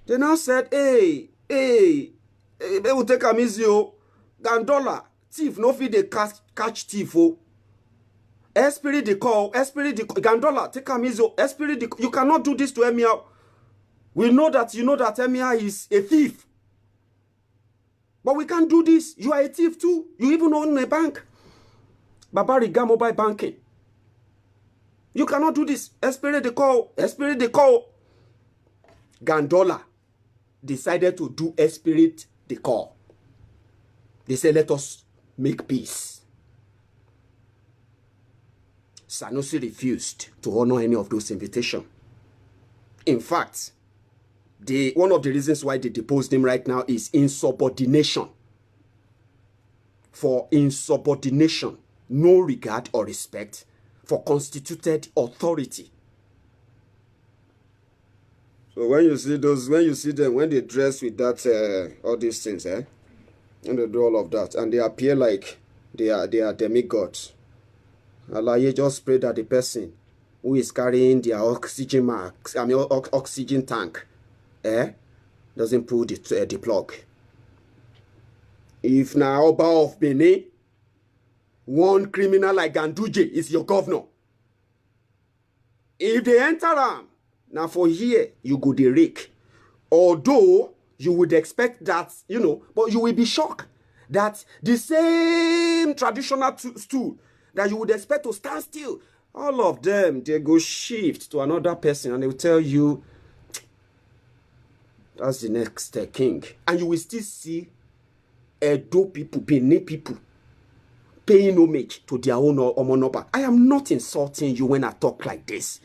They now said, hey, they will take am easy, oh. Gandola, thief, no fit dey catch thief, oh. Esprit de call, Gandola, take am easy, oh. Esprit de, you cannot do this to Emir. We know that you know that Emir is a thief. But we can't do this. You are a thief too. You even own a bank. Babariga mobile banking. You cannot do this. Esprit de call. Gandola decided to do esprit de call. They said, let us make peace. Sanusi refused to honor any of those invitations. In fact, one of the reasons why they deposed him right now is insubordination. For insubordination, no regard or respect for constituted authority. So when you see them, when they dress with that, all these things, and they do all of that, and they appear like they are demigods. Allah, just pray that the person who is carrying their oxygen oxygen tank, doesn't pull the plug. If now Oba of Benin, one criminal like Ganduje is your governor, if they enter him, now for here, you go the rake. Although you would expect that, but you will be shocked that the same traditional stool that you would expect to stand still, all of them, they go shift to another person and they will tell you, that's the next king. And you will still see Edo people, Benin people, paying homage to their own Omonoba. I am not insulting you when I talk like this.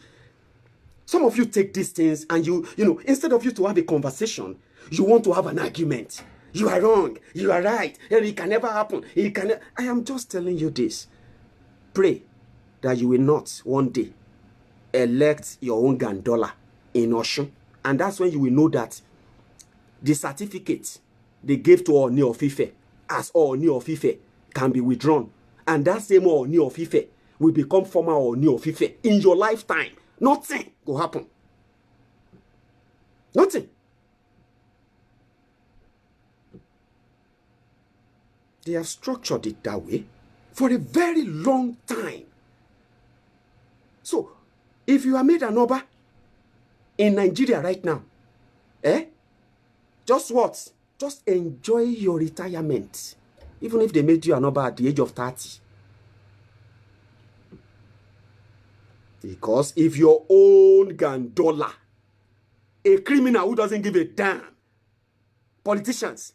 Some of you take these things and you instead of you to have a conversation, you want to have an argument. You are wrong. You are right. It can never happen. I am just telling you this. Pray that you will not one day elect your own Gandola in Osun. And that's when you will know that the certificate they gave to Ooni of Ife as Ooni of Ife can be withdrawn. And that same Ooni of Ife will become former Ooni of Ife in your lifetime. Nothing will happen. Nothing. They have structured it that way for a very long time. So, if you are made an Oba in Nigeria right now, just what? Just enjoy your retirement. Even if they made you an Oba at the age of 30. Because if your own Gandola, a criminal who doesn't give a damn, politicians,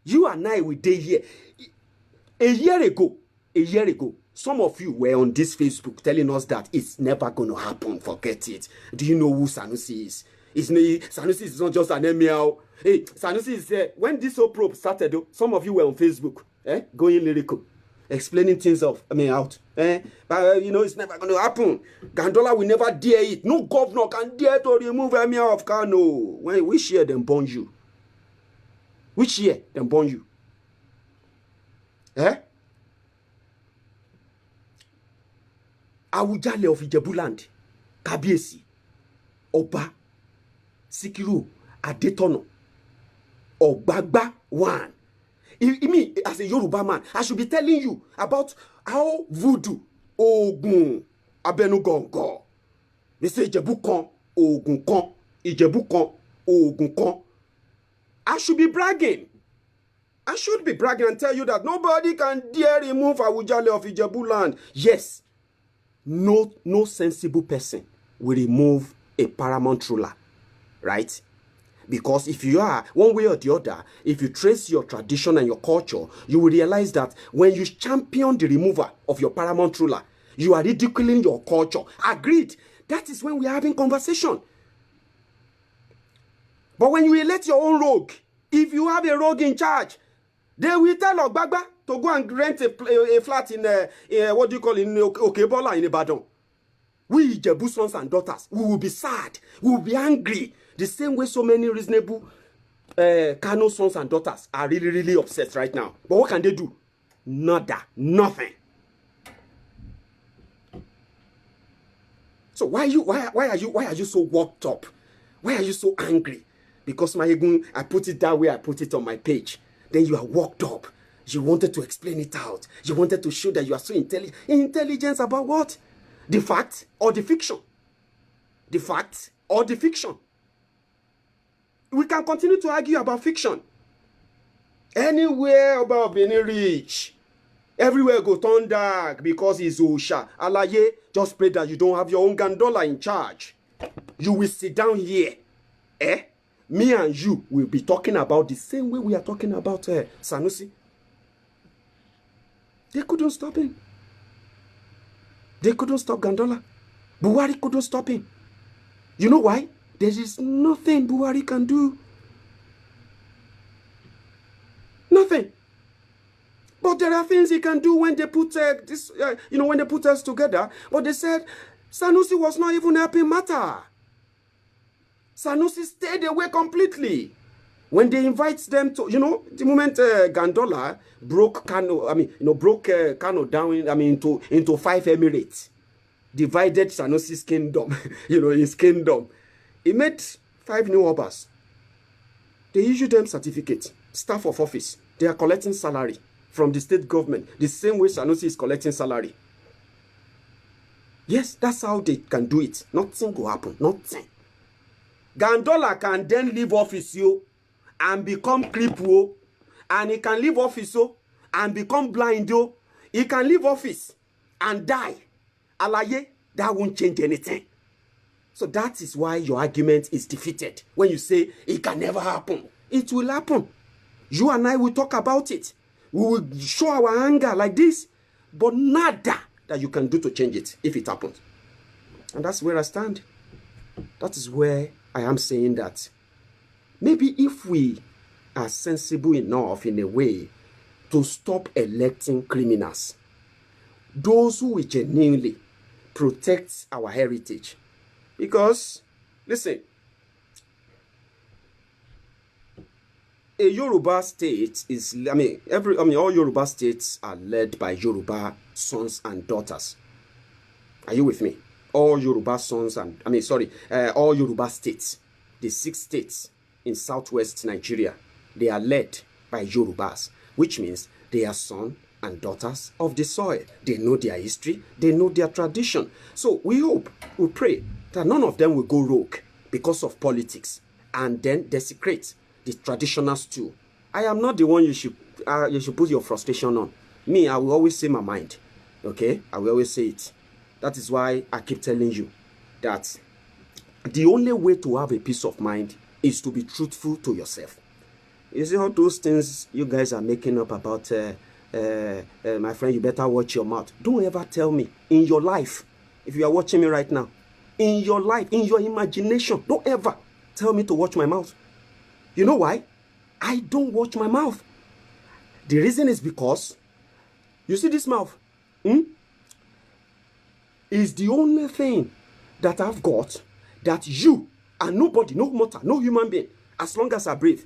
you and I will be here. A year ago, some of you were on this Facebook telling us that it's never going to happen. Forget it. Do you know who Sanusi is? Sanusi is not just an emir. Hey, Sanusi is there. When this whole probe started, some of you were on Facebook, going lyrical, explaining things out. But it's never going to happen. Gandola will never dare it. No governor can dare to remove emir of Kano. Which year them born you? Which year them born you? Awujale of Ijebuland, Kabiesi, Oba, Sikiru, Adetono, Ogbagba one. Me, as a Yoruba man, I should be telling you about how voodoo, Ogun, Abenugongo. They say Ijebu kon, Ogun kon, Ijebu kon, Ogun kon. I should be bragging. I should be bragging and tell you that nobody can dare remove Awujale of Ijebuland. Yes. No sensible person will remove a paramount ruler, right? Because if you are, one way or the other, if you trace your tradition and your culture, you will realize that when you champion the removal of your paramount ruler, you are ridiculing your culture. Agreed. That is when we are having conversation. But when you elect your own rogue, if you have a rogue in charge, they will tell Ogbagba to go and rent a flat in what do you call it, in Okebola in Ibadan. We Ijebu sons and daughters, we will be sad, we will be angry. The same way so many reasonable Kano sons and daughters are really, really upset right now. But what can they do? Nada, nothing. So why are you so worked up? Why are you so angry? Because Mayegun, I put it that way, I put it on my page. Then you are worked up. You wanted to explain it out. You wanted to show that you are so intelligent. Intelligence about what? The fact or the fiction? The fact or the fiction? We can continue to argue about fiction. Anywhere about being rich, everywhere go turn dark because it's Osha. Alaye, just pray that you don't have your own gondola in charge. You will sit down here. Me and you will be talking about the same way we are talking about Sanusi. They couldn't stop him. They couldn't stop Gondola. Buhari couldn't stop him. You know why? There is nothing Buhari can do. Nothing. But there are things he can do when they put when they put us together. But they said Sanusi was not even helping matter. Sanusi stayed away completely. When they invite them to, the moment Gondola broke Kano, broke Kano down, into 5 emirates, divided Sanusi's kingdom, his kingdom. He made 5 new obas. They issued them certificates, staff of office. They are collecting salary from the state government, the same way Sanusi is collecting salary. Yes, that's how they can do it. Nothing will happen, nothing. Gondola can then leave office, and become cripple, and he can leave office and become blind. He can leave office and die. Alaye, that won't change anything. So that is why your argument is defeated. When you say it can never happen, it will happen. You and I will talk about it. We will show our anger like this, but nada that you can do to change it if it happens. And that's where I stand. That is where I am saying that maybe if we are sensible enough in a way to stop electing criminals, those who will genuinely protect our heritage. Because, listen, a Yoruba state is, all Yoruba states are led by Yoruba sons and daughters. Are you with me? All Yoruba sons and, all Yoruba states, the 6 states in southwest Nigeria, they are led by Yorubas, which means they are sons and daughters of the soil. They know their history, they know their tradition. So we hope, we pray that none of them will go rogue because of politics and then desecrate the traditional stew. I am not the one you should put your frustration on. Me, I will always say my mind. Okay? I will always say it. That is why I keep telling you that the only way to have a peace of mind is to be truthful to yourself. You see all those things you guys are making up about, my friend, you better watch your mouth. Don't ever tell me in your life, if you are watching me right now, in your life, in your imagination, don't ever tell me to watch my mouth. You know why? I don't watch my mouth. The reason is because, you see this mouth? Is the only thing that I've got that you and nobody, no mortal, no human being, as long as I breathe,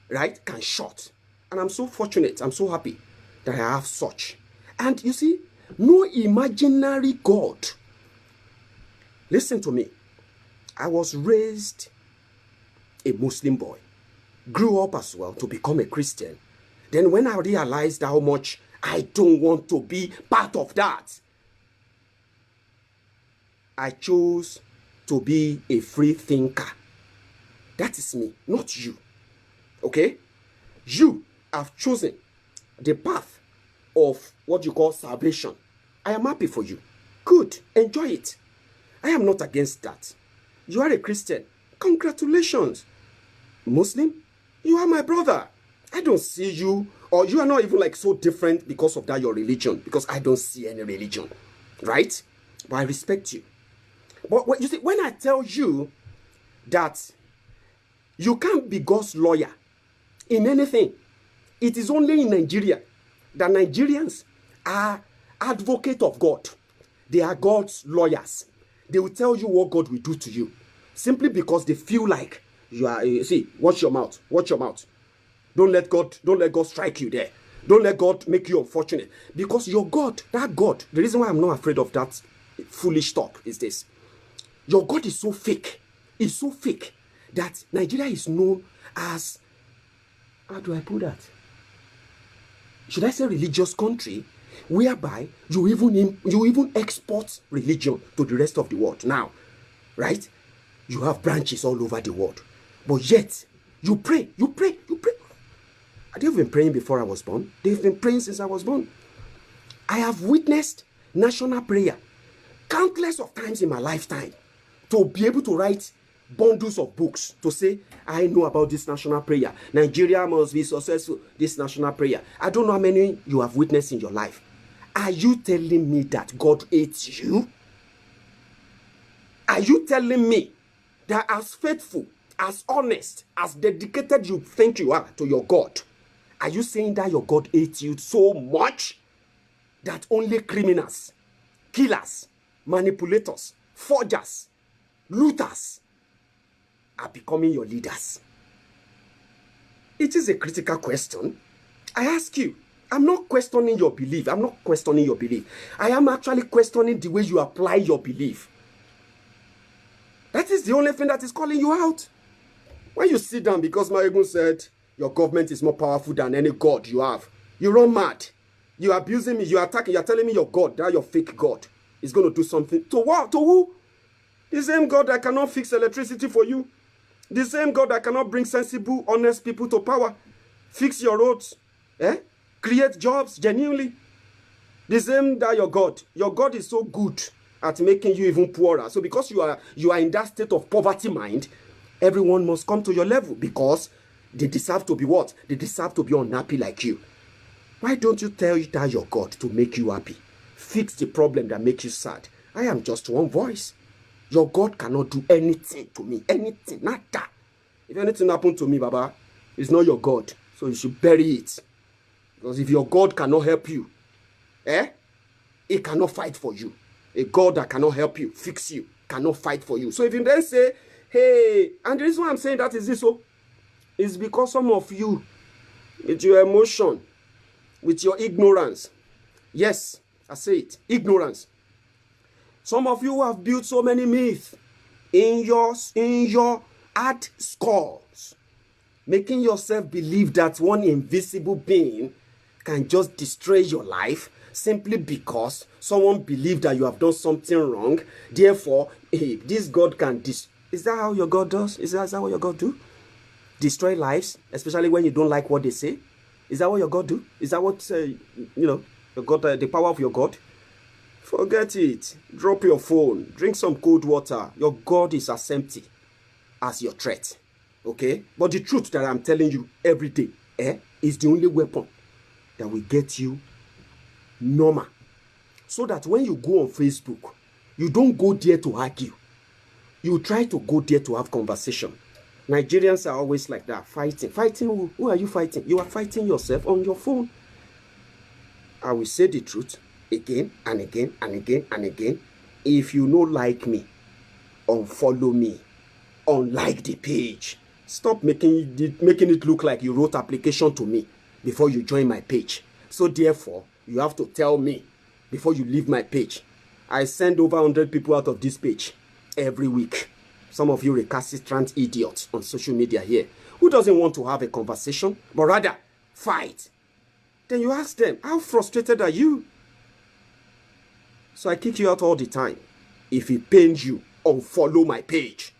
right, can shut. And I'm so fortunate, I'm so happy that I have such. And you see, no imaginary God. Listen to me. I was raised a Muslim boy, grew up as well to become a Christian. Then when I realized how much I don't want to be part of that, I chose to be a free thinker. That is me, not you. Okay? You have chosen the path of what you call salvation. I am happy for you. Good. Enjoy it. I am not against that. You are a Christian. Congratulations. Muslim, you are my brother. I don't see you, or you are not even like so different because of that, your religion, because I don't see any religion. Right? But I respect you. But you see, when I tell you that you can't be God's lawyer in anything, it is only in Nigeria that Nigerians are advocates of God. They are God's lawyers. They will tell you what God will do to you simply because they feel like you are. See, watch your mouth. Watch your mouth. Don't let God strike you there. Don't let God make you unfortunate, because your God, that God. The reason why I'm not afraid of that foolish talk is this: your God is so fake. It's so fake that Nigeria is known as, how do I put that? Should I say religious country, whereby you even export religion to the rest of the world now, right? You have branches all over the world, but yet you pray. They've been praying before I was born. They've been praying since I was born. I have witnessed national prayer countless of times in my lifetime to be able to write bundles of books to say, I know about this national prayer. Nigeria must be successful, this national prayer. I don't know how many you have witnessed in your life. Are you telling me that God hates you? Are you telling me that as faithful, as honest, as dedicated you think you are to your God, are you saying that your God hates you so much that only criminals, killers, manipulators, forgers, looters are becoming your leaders? It is a critical question. I ask you. I'm not questioning your belief. I am actually questioning the way you apply your belief. That is the only thing that is calling you out. When you sit down because Mayegun said your government is more powerful than any God you have, you run mad. You are abusing me. You are attacking. You are telling me your God, that your fake God, is going to do something. To what? To who? The same God that cannot fix electricity for you. The same God that cannot bring sensible, honest people to power. Fix your roads. Create jobs genuinely. The same that your God is so good at making you even poorer. So because you are in that state of poverty mind, everyone must come to your level because they deserve to be what? They deserve to be unhappy like you. Why don't you tell that your God to make you happy? Fix the problem that makes you sad. I am just one voice. Your God cannot do anything to me. Anything. Not that. If anything happened to me, Baba, it's not your God. So you should bury it. Because if your God cannot help you, he cannot fight for you. A God that cannot help you, fix you, cannot fight for you. So if you then say, hey, and the reason why I'm saying that is this, is because some of you, with your emotion, with your ignorance, yes, I say it, ignorance. Some of you have built so many myths in your heart skulls, making yourself believe that one invisible being can just destroy your life simply because someone believed that you have done something wrong. Therefore, this God can is that how your God does? Is that what your God do? Destroy lives, especially when you don't like what they say? Is that what your God do? Is that what, your God, the power of your God? Forget it. Drop your phone. Drink some cold water. Your God is as empty as your threat. Okay? But the truth that I'm telling you every day, is the only weapon that will get you normal. So that when you go on Facebook, you don't go there to argue. You try to go there to have conversation. Nigerians are always like that, fighting. Fighting who? Who are you fighting? You are fighting yourself on your phone. I will say the truth again and again and again and again. If you don't like me, unfollow me. Unlike the page. Stop making it look like you wrote application to me before you join my page. So therefore, you have to tell me before you leave my page. I send over 100 people out of this page every week. Some of you recalcitrant idiots on social media here who doesn't want to have a conversation, but rather fight. Then you ask them, how frustrated are you? So I kick you out all the time. If it pains you, unfollow my page.